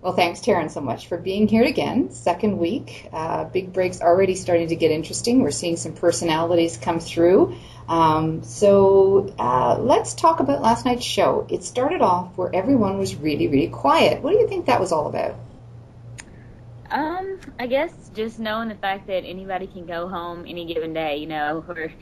Well, thanks, Taryn, so much for being here again. Second week. Big Break's already starting to get interesting. We're seeing some personalities come through. Let's talk about last night's show. It started off where everyone was really, really quiet. What do you think that was all about? I guess just knowing the fact that anybody can go home any given day, or,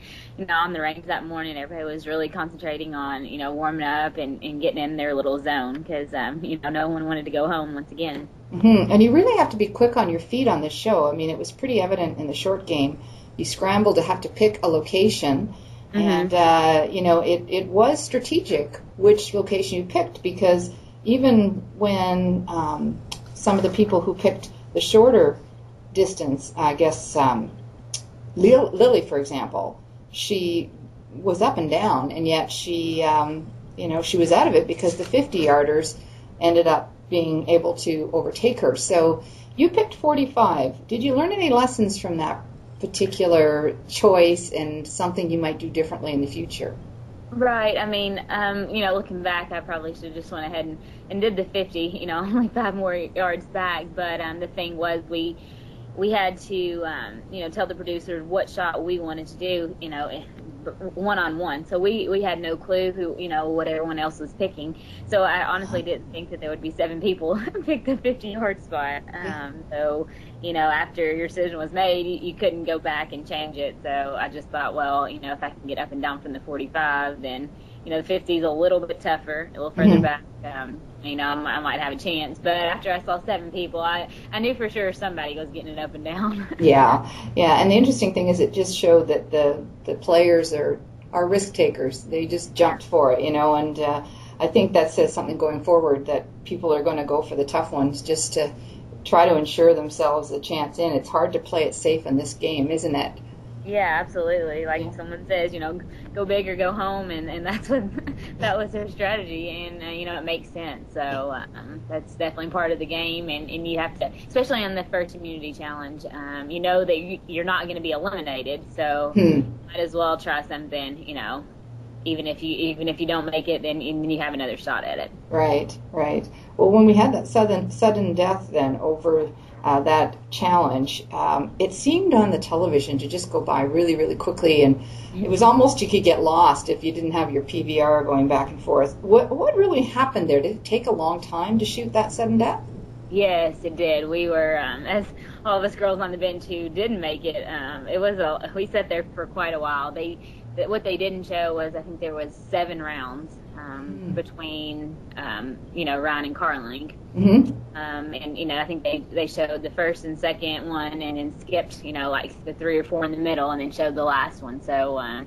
on the range that morning, everybody was really concentrating on, warming up and getting in their little zone because, no one wanted to go home once again. Mm-hmm. And you really have to be quick on your feet on this show. I mean, it was pretty evident in the short game. You scrambled to have to pick a location, and, it was strategic which location you picked because even when some of the people who picked the shorter distance, I guess Lily, for example, she was up and down, and yet she was out of it because the 50-yarders ended up being able to overtake her. So you picked 45. Did you learn any lessons from that particular choice and something you might do differently in the future? Right. I mean, looking back, I probably should have just went ahead and did the 50, only 5 more yards back. But the thing was we had to, tell the producers what shot we wanted to do, one-on-one. So we had no clue who, what everyone else was picking. So I honestly didn't think that there would be 7 people pick the 50-yard spot. After your decision was made, you couldn't go back and change it. So I just thought, well, if I can get up and down from the 45, then, the 50 is a little bit tougher, a little further back. I might have a chance. But after I saw 7 people, I knew for sure somebody was getting it up and down. Yeah. And the interesting thing is it just showed that the players are risk takers. They just jumped for it, and I think that says something going forward that people are going to go for the tough ones just to try to ensure themselves a chance in. It's hard to play it safe in this game, isn't it? Yeah, absolutely. Like someone says, go big or go home, and that's what that was their strategy, and it makes sense. So that's definitely part of the game, and you have to, especially on the first immunity challenge, that you're not going to be eliminated, so might as well try something, even if you don't make it, then you have another shot at it. Right. Well, when we had that sudden death then over that challenge, it seemed on the television to just go by really, really quickly, and it was almost you could get lost if you didn't have your PVR going back and forth. What really happened there? Did it take a long time to shoot that sudden death? Yes, it did. We were, as all of us girls on the bench who didn't make it, we sat there for quite a while. What they didn't show was I think there was 7 rounds between Ryan and Carling. And I think they showed the first and second one and then skipped like the 3 or 4 in the middle and then showed the last one. So I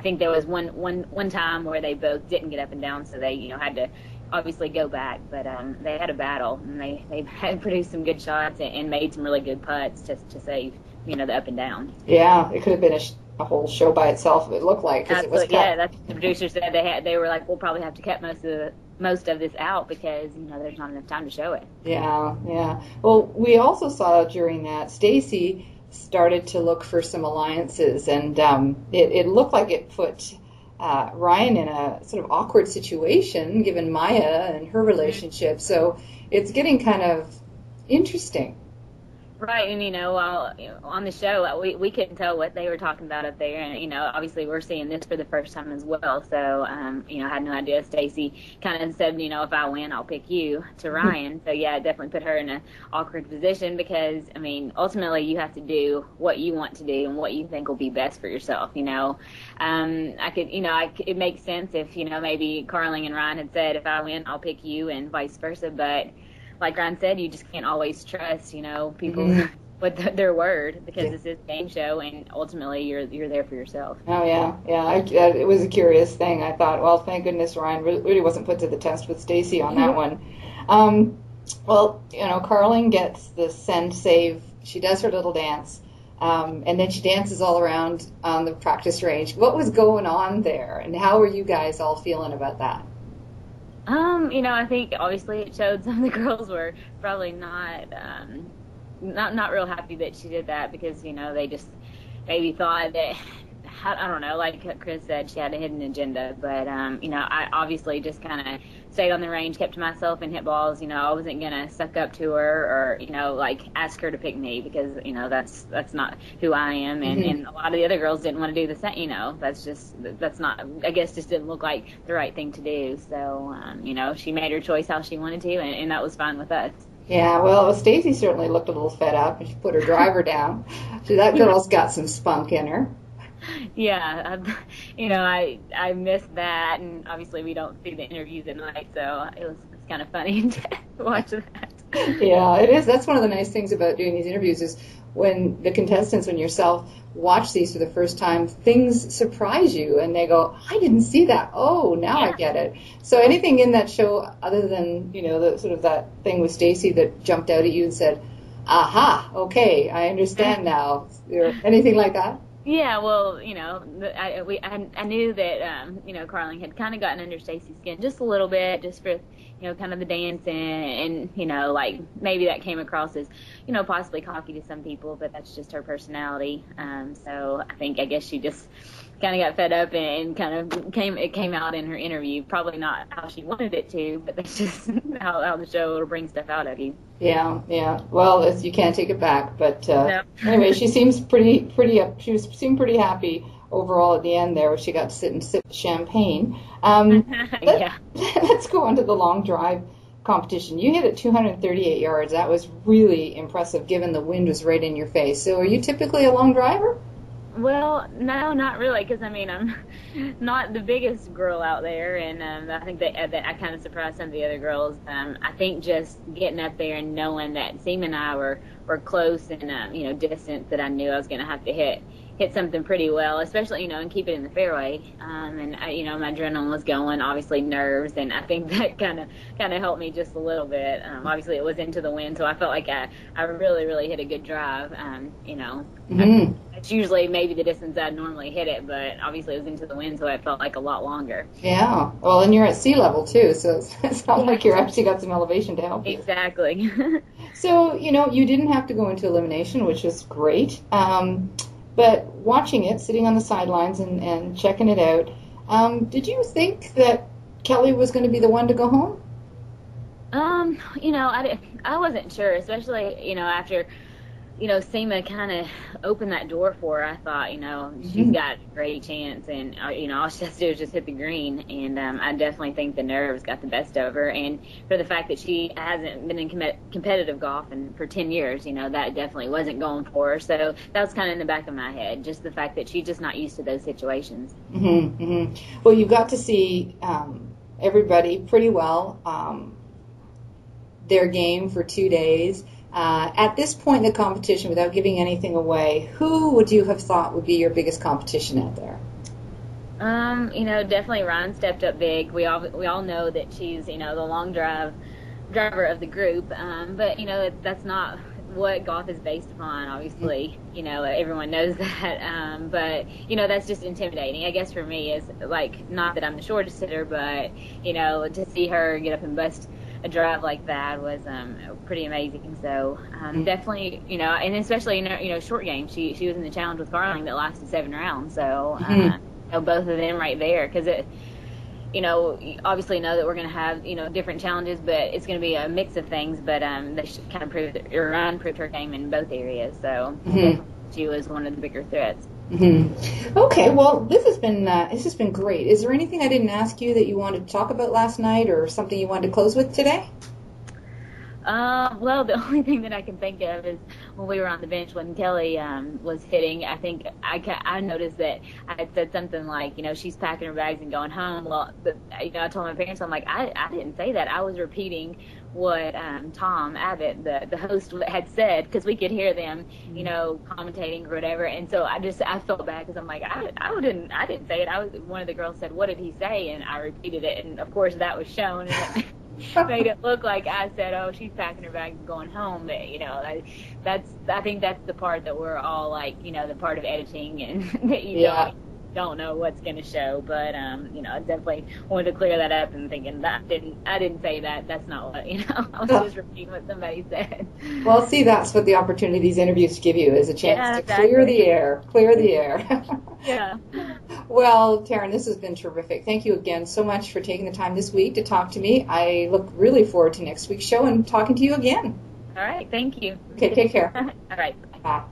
think there was one time where they both didn't get up and down, so they had to obviously go back, but they had a battle, and they had produced some good shots and made some really good putts to save the up and down. Yeah, it could have been a whole show by itself. It looked like, because it was cut. Yeah, that's what the producers said. They were like, we'll probably have to cut most of this out because there's not enough time to show it. Yeah. Well, we also saw during that Stacy started to look for some alliances, and it looked like it put Ryan in a sort of awkward situation given Maya and her relationship. So it's getting kind of interesting. Right, and on the show, we couldn't tell what they were talking about up there, and obviously we're seeing this for the first time as well. So, I had no idea. Stacy kind of said, if I win, I'll pick you to Ryan. So yeah, it definitely put her in an awkward position because ultimately you have to do what you want to do and what you think will be best for yourself. It makes sense if maybe Carling and Ryan had said, if I win, I'll pick you, and vice versa, but like Ryan said, you just can't always trust, people with their word because this is a game show, and ultimately you're there for yourself. Oh yeah. It was a curious thing. I thought, well, thank goodness Ryan really wasn't put to the test with Stacy on that one. Carling gets the send save. She does her little dance, and then she dances all around on the practice range. What was going on there, and how are you guys all feeling about that? I think obviously it showed some of the girls were probably not real happy that she did that because, they just maybe thought that I don't know, like Chris said, she had a hidden agenda, but I obviously just kind of stayed on the range, kept to myself, and hit balls. I wasn't gonna suck up to her, or like ask her to pick me, because that's not who I am, and a lot of the other girls didn't want to do the same. That's not, I guess, just didn't look like the right thing to do. So she made her choice how she wanted to, and that was fine with us. Yeah, well, Stacy certainly looked a little fed up, and she put her driver down. So that girl's got some spunk in her. Yeah, I missed that, and obviously we don't see the interviews at night, so it's kind of funny to watch that. Yeah, it is. That's one of the nice things about doing these interviews is when the contestants and yourself watch these for the first time, things surprise you, and they go, I didn't see that. Oh, now I get it. So anything in that show other than, the sort of that thing with Stacy that jumped out at you and said, aha, okay, I understand now. Anything like that? Yeah, well, I knew that Carling had kind of gotten under Stacey's skin just a little bit, just for kind of the dancing, and like maybe that came across as possibly cocky to some people, but that's just her personality. So I guess she just kind of got fed up and kind of came out in her interview. Probably not how she wanted it to, but that's just how the show will bring stuff out of you. Yeah. Well, you can't take it back. But No. Anyway, she seems pretty up. Seemed pretty happy overall at the end there, where she got to sit and sip champagne. Yeah. Let's go on to the long drive competition. You hit it 238 yards. That was really impressive, given the wind was right in your face. So, are you typically a long driver? Well, no, not really, because I'm not the biggest girl out there, and I think that I kind of surprised some of the other girls. I think just getting up there and knowing that Seema and I were close and distance, that I knew I was going to have to hit something pretty well, especially and keep it in the fairway. And my adrenaline was going, obviously nerves, and I think that kind of helped me just a little bit. Obviously it was into the wind, so I felt like I really hit a good drive. It's usually maybe the distance I'd normally hit it, but obviously it was into the wind, so it felt like a lot longer. Yeah. Well, and you're at sea level too, so it's not like you're actually got some elevation to help you. Exactly. So, you didn't have to go into elimination, which is great. But watching it, sitting on the sidelines and checking it out, did you think that Kelly was going to be the one to go home? I wasn't sure, especially, after, Seema kind of opened that door for her. I thought, she's got a great chance, and, all she has to do is just hit the green. And I definitely think the nerves got the best of her. And for the fact that she hasn't been in competitive golf for 10 years, that definitely wasn't going for her. So that was kind of in the back of my head, just the fact that she's just not used to those situations. Well, you got to see everybody pretty well, their game for 2 days. At this point in the competition, without giving anything away, who would you have thought would be your biggest competition out there? Definitely Ryan stepped up big. We all know that she's, the long driver of the group. But, that's not what golf is based upon, obviously. Everyone knows that. But, that's just intimidating. I guess for me is, like, not that I'm the shortest hitter, but, to see her get up and bust a drive like that was pretty amazing. So definitely, and especially in short game, she was in the challenge with Carling that lasted 7 rounds. So both of them right there, because it, obviously know that we're going to have different challenges, but it's going to be a mix of things. But they should kind of Ryan proved her game in both areas. So she was one of the bigger threats. Okay, well, this has been great. Is there anything I didn't ask you that you wanted to talk about last night, or something you wanted to close with today? Well, the only thing that I can think of is when we were on the bench when Kelly was hitting. I think I noticed that I had said something like, she's packing her bags and going home. Well, I told my parents, I'm like, I didn't say that. I was repeating what Tom Abbott, the host, had said, because we could hear them, commentating or whatever. And so I felt bad, because I'm like, I didn't say it. One of the girls said, what did he say? And I repeated it, and of course that was shown. And made it look like I said, oh, she's packing her bags and going home. But, I think that's the part that we're all like, the part of editing, and that don't know what's going to show. But you know, I definitely wanted to clear that up and thinking that I didn't say that. That's not what, you know, I was just repeating what somebody said. Well, see, that's what the opportunity these interviews give you, is a chance to exactly. clear the air. Yeah. Well, Taryn, this has been terrific. Thank you again so much for taking the time this week to talk to me. I look really forward to next week's show and talking to you again. All right. Thank you. Okay, take care. All right. Bye.